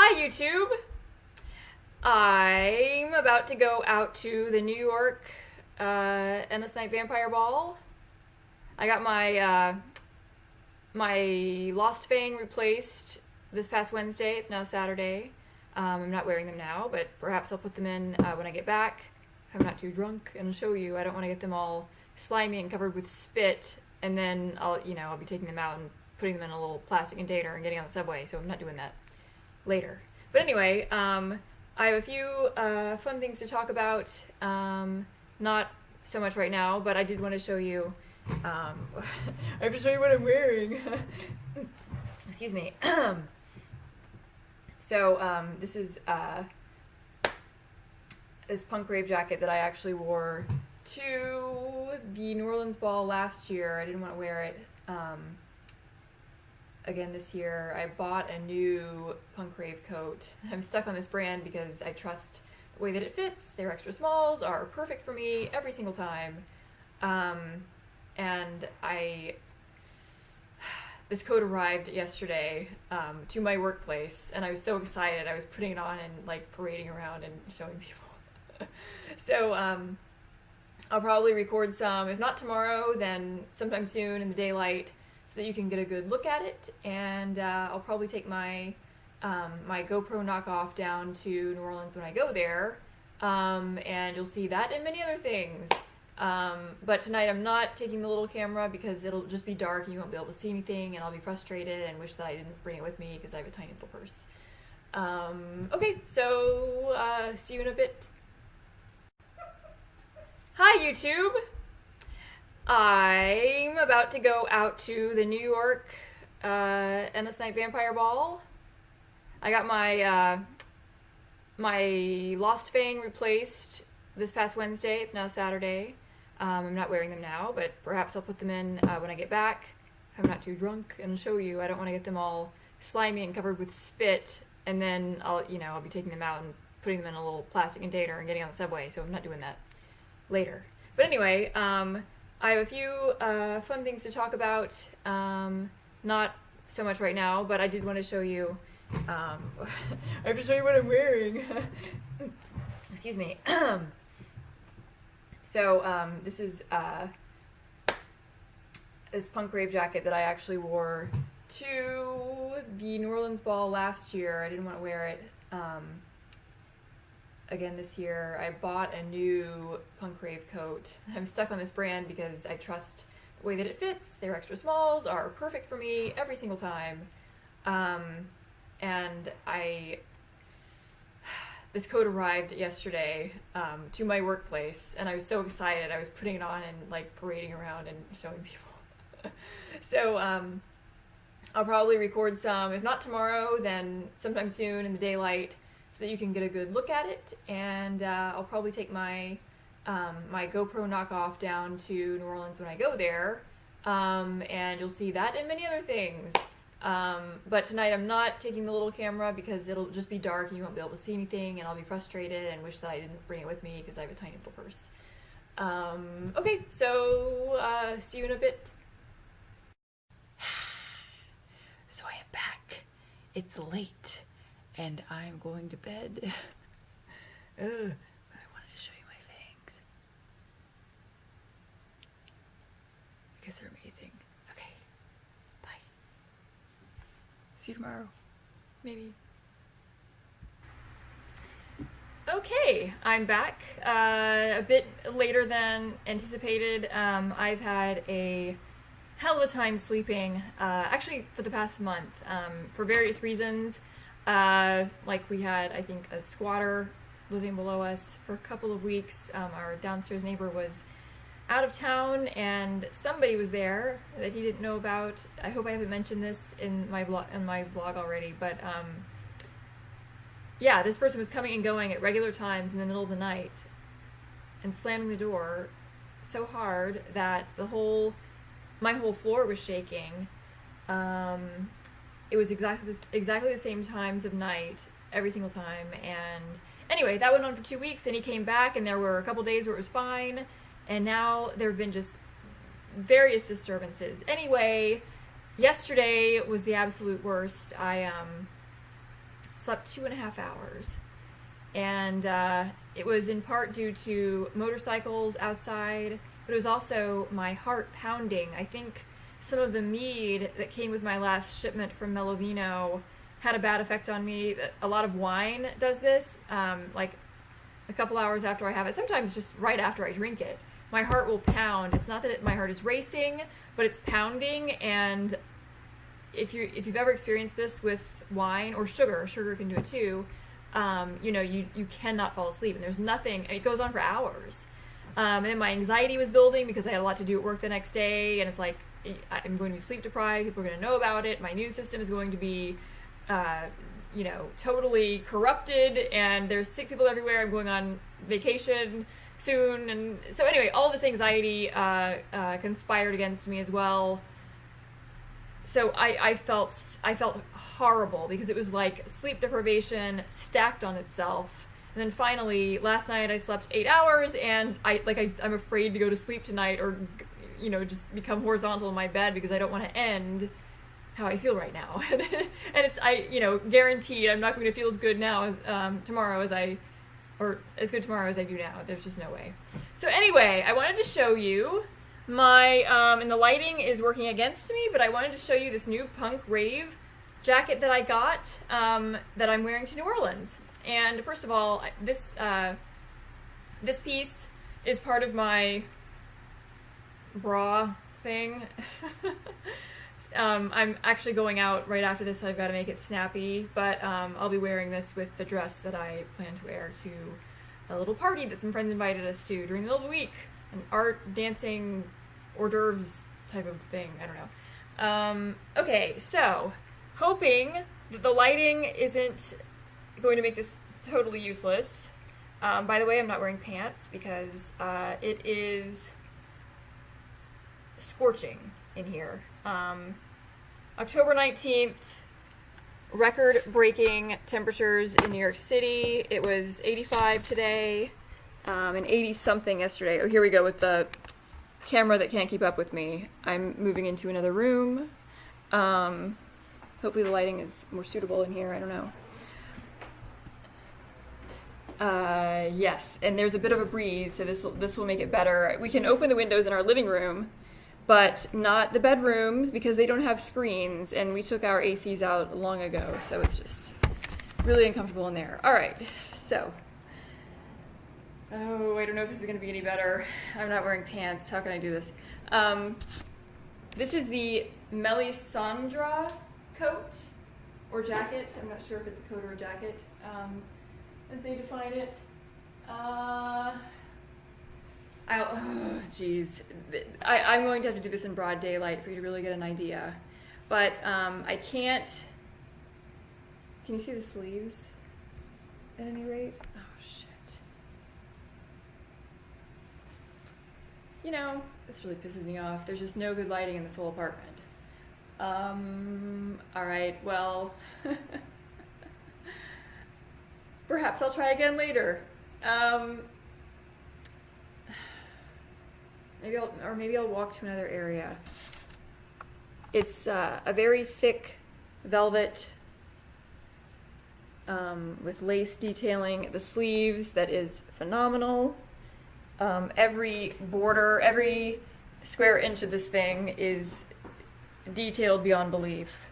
Hi YouTube! I'm about to go out to the New York Endless Night Vampire Ball. I got my Lost Fang replaced this past Wednesday. It's now Saturday. I'm not wearing them now, but perhaps I'll put them in when I get back. If I'm not too drunk, and I'll show you. I don't want to get them all slimy and covered with spit, and then I'll be taking them out and putting them in a little plastic container and getting on the subway. So I'm not doing that later. But anyway, I have a few fun things to talk about. Not so much right now, but I did want to show you. I have to show you what I'm wearing. Excuse me. So this is this punk rave jacket that I actually wore to the New Orleans ball last year. I didn't want to wear it again this year. I bought a new punk rave coat. I'm stuck on this brand because I trust the way that it fits. Their extra smalls are perfect for me every single time. And this coat arrived yesterday to my workplace, and I was so excited. I was putting it on and like parading around and showing people. So I'll probably record some, if not tomorrow, then sometime soon in the daylight, so that you can get a good look at it. And I'll probably take my my GoPro knockoff down to New Orleans when I go there, and you'll see that and many other things. But tonight I'm not taking the little camera because it'll just be dark and you won't be able to see anything, and I'll be frustrated and wish that I didn't bring it with me because I have a tiny little purse. Okay, so see you in a bit. Hi YouTube! I'm about to go out to the New York Endless Night Vampire Ball. I got my Lost Fang replaced this past Wednesday. It's now Saturday. I'm not wearing them now, but perhaps I'll put them in when I get back. If I'm not too drunk, and I'll show you. I don't want to get them all slimy and covered with spit, and then I'll be taking them out and putting them in a little plastic container and getting on the subway. So I'm not doing that later. But anyway, I have a few fun things to talk about. Not so much right now, but I did want to show you. I have to show you what I'm wearing. Excuse me. So this is this punk rave jacket that I actually wore to the New Orleans ball last year. I didn't want to wear it again this year. I bought a new punk rave coat. I'm stuck on this brand because I trust the way that it fits. Their extra smalls are perfect for me every single time. And this coat arrived yesterday to my workplace, and I was so excited. I was putting it on and like parading around and showing people. So I'll probably record some, if not tomorrow, then sometime soon in the daylight, so that you can get a good look at it. And I'll probably take my my GoPro knockoff down to New Orleans when I go there, and you'll see that and many other things. But tonight I'm not taking the little camera because it'll just be dark and you won't be able to see anything, and I'll be frustrated and wish that I didn't bring it with me because I have a tiny little purse. Okay, so see you in a bit. So I am back. It's late and I'm going to bed. But I wanted to show you my fangs because they're amazing. Okay, bye. See you tomorrow, maybe. Okay, I'm back. A bit later than anticipated. I've had a hell of a time sleeping, actually for the past month, for various reasons. Like we had, I think, a squatter living below us for a couple of weeks. Our downstairs neighbor was out of town, and somebody was there that he didn't know about. I hope I haven't mentioned this in my vlog already, but yeah, this person was coming and going at regular times in the middle of the night and slamming the door so hard that my whole floor was shaking. It was exactly the same times of night every single time, and anyway, that went on for 2 weeks, and he came back, and there were a couple days where it was fine. And now there have been just various disturbances. Anyway, yesterday was the absolute worst. I slept 2.5 hours. And it was in part due to motorcycles outside, but it was also my heart pounding. I think some of the mead that came with my last shipment from Melovino had a bad effect on me. A lot of wine does this, like a couple hours after I have it, sometimes just right after I drink it. My heart will pound. It's not that my heart is racing, but it's pounding. And if you've ever experienced this with wine or sugar can do it too. You cannot fall asleep, and there's nothing. It goes on for hours. And then my anxiety was building because I had a lot to do at work the next day, and it's like I'm going to be sleep deprived. People are going to know about it. My immune system is going to be, totally corrupted, and there's sick people everywhere. I'm going on vacation soon, and so anyway, all this anxiety conspired against me as well. So I felt horrible because it was like sleep deprivation stacked on itself. And then finally, last night I slept 8 hours, and I'm afraid to go to sleep tonight, or just become horizontal in my bed because I don't want to end how I feel right now. And it's guaranteed I'm not going to feel as good now as tomorrow as as good tomorrow as I do now. There's just no way. So anyway, I wanted to show you my and the lighting is working against me, but I wanted to show you this new punk rave jacket that I got that I'm wearing to New Orleans. And first of all, this piece is part of my bra thing. I'm actually going out right after this, so I've got to make it snappy, but I'll be wearing this with the dress that I plan to wear to a little party that some friends invited us to during the middle of the week, an art, dancing, hors d'oeuvres type of thing. I don't know. Okay, so hoping that the lighting isn't going to make this totally useless. By the way, I'm not wearing pants because it is scorching in here. October 19th, record-breaking temperatures in New York City. It was 85 today, and 80-something yesterday. Oh, here we go with the camera that can't keep up with me. I'm moving into another room. Hopefully the lighting is more suitable in here. I don't know. Yes, and there's a bit of a breeze, so this will make it better. We can open the windows in our living room, but not the bedrooms because they don't have screens, and we took our ACs out long ago, so it's just really uncomfortable in there. All right, so, oh, I don't know if this is going to be any better. I'm not wearing pants. How can I do this? This is the Melisandre coat or jacket. I'm not sure if it's a coat or a jacket, as they define it. I'm going to have to do this in broad daylight for you to really get an idea. But I can't... Can you see the sleeves at any rate? Oh, shit. This really pisses me off. There's just no good lighting in this whole apartment. Alright, well... Perhaps I'll try again later. Maybe I'll walk to another area. It's a very thick velvet with lace detailing at the sleeves that is phenomenal. Every border, every square inch of this thing is detailed beyond belief.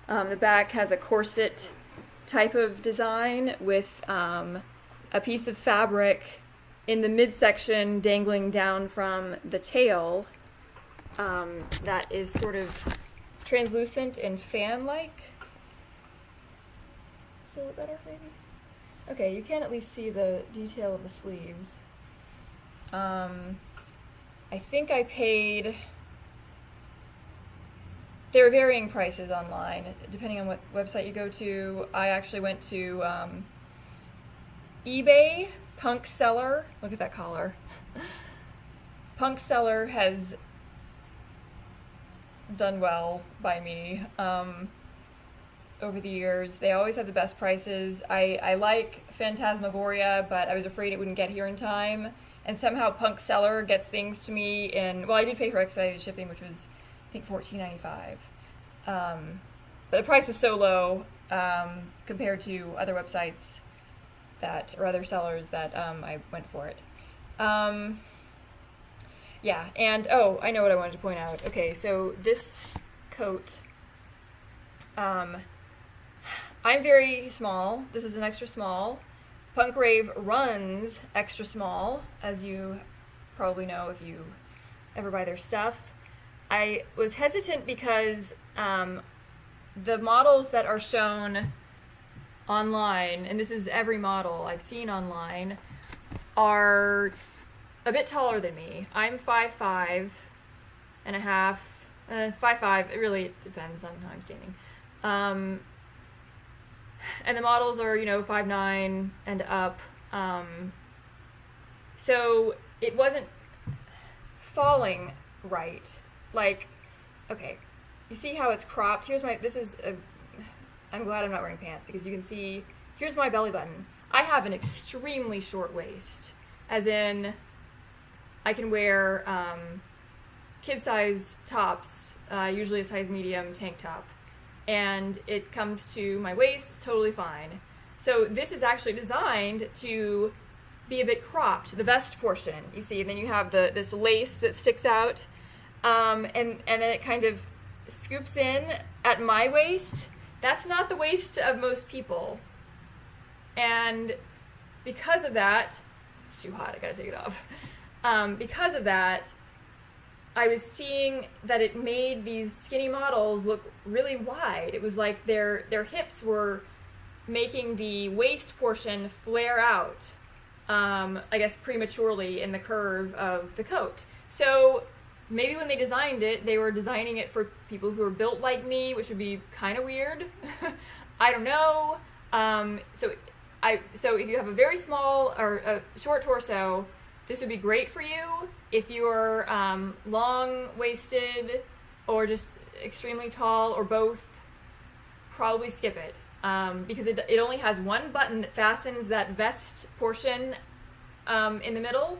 The back has a corset type of design with a piece of fabric in the midsection dangling down from the tail that is sort of translucent and fan-like. Is it a little better, maybe? Okay, you can at least see the detail of the sleeves. I think I paid... There are varying prices online, depending on what website you go to. I actually went to eBay, Punk Seller. Look at that collar. Punk Seller has done well by me over the years. They always have the best prices. I like Phantasmagoria, but I was afraid it wouldn't get here in time. And somehow Punk Seller gets things to me in... Well, I did pay for expedited shipping, which was... I think $14.95. But the price was so low, compared to other websites or other sellers that I went for it. Yeah, and I know what I wanted to point out. Okay, so this coat, I'm very small. This is an extra small. Punk Rave runs extra small, as you probably know if you ever buy their stuff. I was hesitant because the models that are shown online, and this is every model I've seen online, are a bit taller than me. I'm 5'5" and a half, 5'5". It really depends on how I'm standing. And the models are, 5'9" and up. So it wasn't falling right. Like, okay, you see how it's cropped? I'm glad I'm not wearing pants because you can see, here's my belly button. I have an extremely short waist, as in I can wear kid-size tops, usually a size medium tank top, and it comes to my waist. It's totally fine. So this is actually designed to be a bit cropped, the vest portion, you see, and then you have this lace that sticks out, and then it kind of scoops in at my waist. That's not the waist of most people, and because of that, it's too hot, I gotta take it off. Because of that, I was seeing that it made these skinny models look really wide. It was like their hips were making the waist portion flare out, I guess prematurely in the curve of the coat. So maybe when they designed it, they were designing it for people who are built like me, which would be kind of weird. I don't know. So if you have a very small or a short torso, this would be great for you. If you're long-waisted or just extremely tall or both, probably skip it. Because it only has one button that fastens that vest portion in the middle,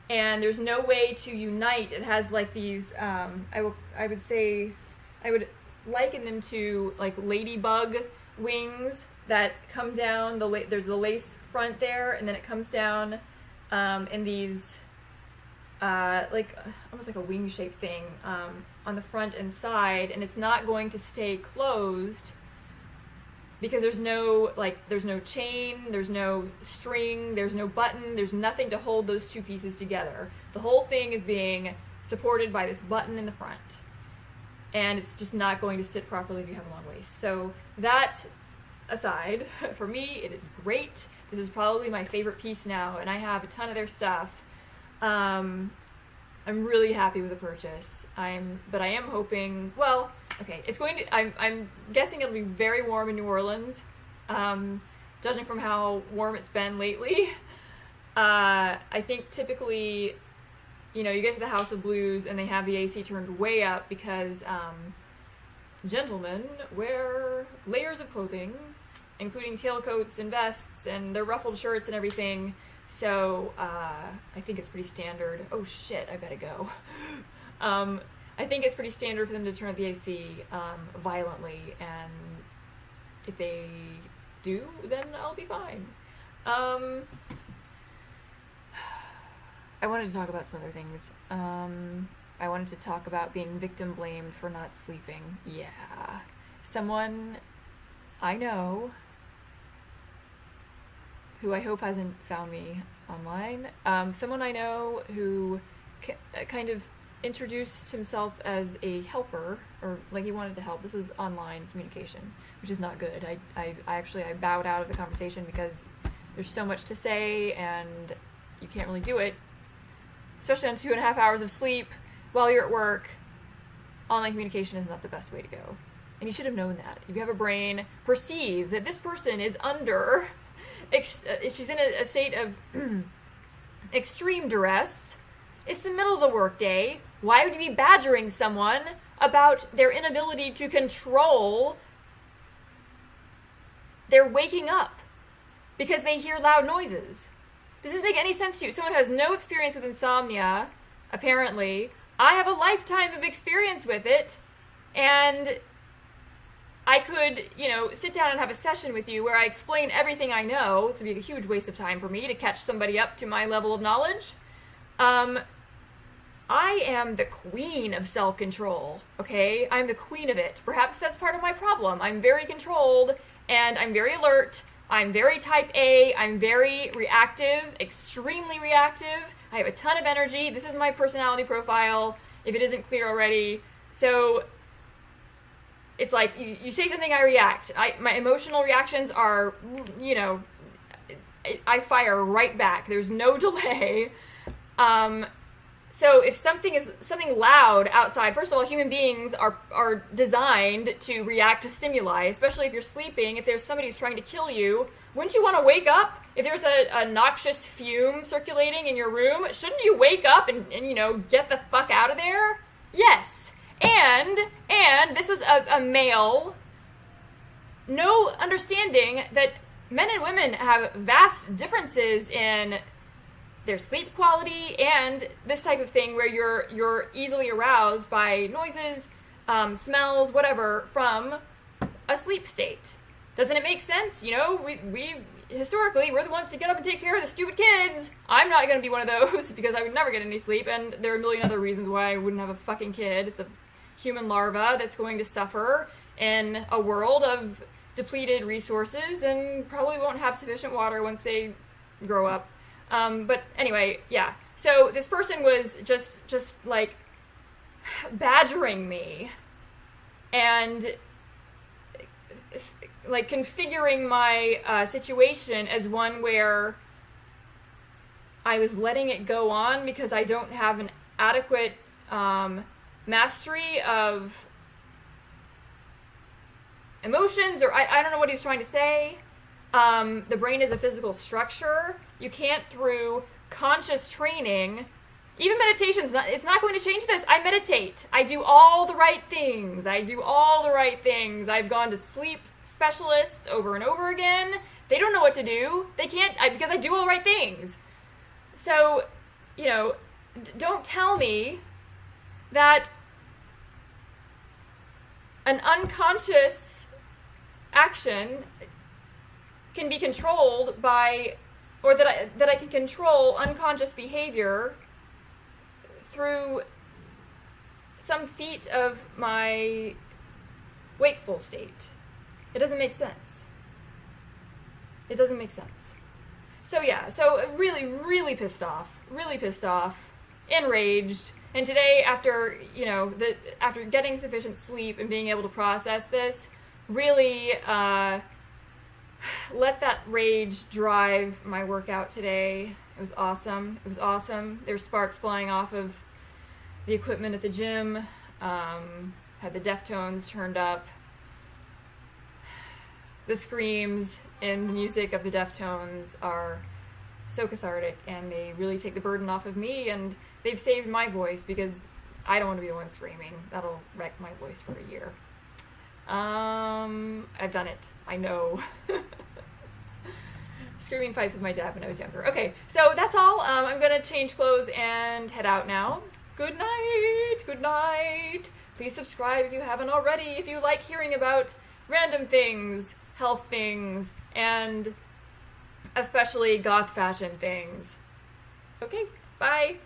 and there's no way to unite. It has like these, I would liken them to like ladybug wings that come down. There's the lace front there, and then it comes down in these like almost like a wing-shaped thing on the front and side, and it's not going to stay closed because there's no chain, there's no string, there's no button, there's nothing to hold those two pieces together. The whole thing is being supported by this button in the front, and it's just not going to sit properly if you have a long waist. So that aside, for me, it is great. This is probably my favorite piece now, and I have a ton of their stuff. I'm really happy with the purchase. But I am hoping, well, okay, I'm guessing it'll be very warm in New Orleans, judging from how warm it's been lately. I think typically, you get to the House of Blues and they have the AC turned way up because gentlemen wear layers of clothing, including tailcoats and vests and their ruffled shirts and everything. So I think it's pretty standard. Oh shit, I gotta go. I think it's pretty standard for them to turn up the AC violently, and if they do, then I'll be fine. I wanted to talk about some other things. I wanted to talk about being victim blamed for not sleeping. Yeah. Someone I know, who I hope hasn't found me online, someone I know who kind of introduced himself as a helper, or like he wanted to help. This was online communication, which is not good. I bowed out of the conversation because there's so much to say and you can't really do it, especially on 2.5 hours of sleep while you're at work. Online communication is not the best way to go, and you should have known that. If you have a brain, perceive that this person is under she's in a state of extreme duress. It's the middle of the workday. Why would you be badgering someone about their inability to control their waking up because they hear loud noises? Does this make any sense to you? Someone who has no experience with insomnia, apparently. I have a lifetime of experience with it, and I could, sit down and have a session with you where I explain everything I know. This would be a huge waste of time for me to catch somebody up to my level of knowledge. I am the queen of self-control, okay? I'm the queen of it. Perhaps that's part of my problem. I'm very controlled, and I'm very alert. I'm very type A. I'm very reactive, extremely reactive. I have a ton of energy. This is my personality profile, if it isn't clear already. So it's like you say something, I react. My emotional reactions are, I fire right back. There's no delay. So if something loud outside, first of all, human beings are designed to react to stimuli, especially if you're sleeping. If there's somebody who's trying to kill you, wouldn't you want to wake up? If there's a noxious fume circulating in your room, shouldn't you wake up and get the fuck out of there? Yes. And this was a male, no understanding that men and women have vast differences in their sleep quality and this type of thing where you're easily aroused by noises, smells, whatever, from a sleep state. Doesn't it make sense? We historically, we're the ones to get up and take care of the stupid kids. I'm not going to be one of those because I would never get any sleep, and there are a million other reasons why I wouldn't have a fucking kid. It's a human larva that's going to suffer in a world of depleted resources and probably won't have sufficient water once they grow up. But anyway, yeah. So this person was just like badgering me and like configuring my situation as one where I was letting it go on because I don't have an adequate mastery of emotions, or I don't know what he was trying to say. The brain is a physical structure. You can't, through conscious training, even meditation's it's not going to change this. I meditate. I do all the right things. I've gone to sleep specialists over and over again. They don't know what to do. They can't, because I do all the right things. So, don't tell me that an unconscious action can be controlled by, or that I can control unconscious behavior through some feat of my wakeful state. It doesn't make sense. So yeah, so really, really pissed off, enraged. And today, after after getting sufficient sleep and being able to process this, really let that rage drive my workout today. It was awesome. There's sparks flying off of the equipment at the gym. Had the Deftones turned up. The screams and the music of the Deftones are so cathartic, and they really take the burden off of me, and they've saved my voice because I don't want to be the one screaming. That'll wreck my voice for a year. I've done it. I know. Screaming fights with my dad when I was younger. Okay, so that's all. I'm gonna change clothes and head out now. Good night. Please subscribe if you haven't already, if you like hearing about random things, health things, and especially goth fashion things. Okay, bye.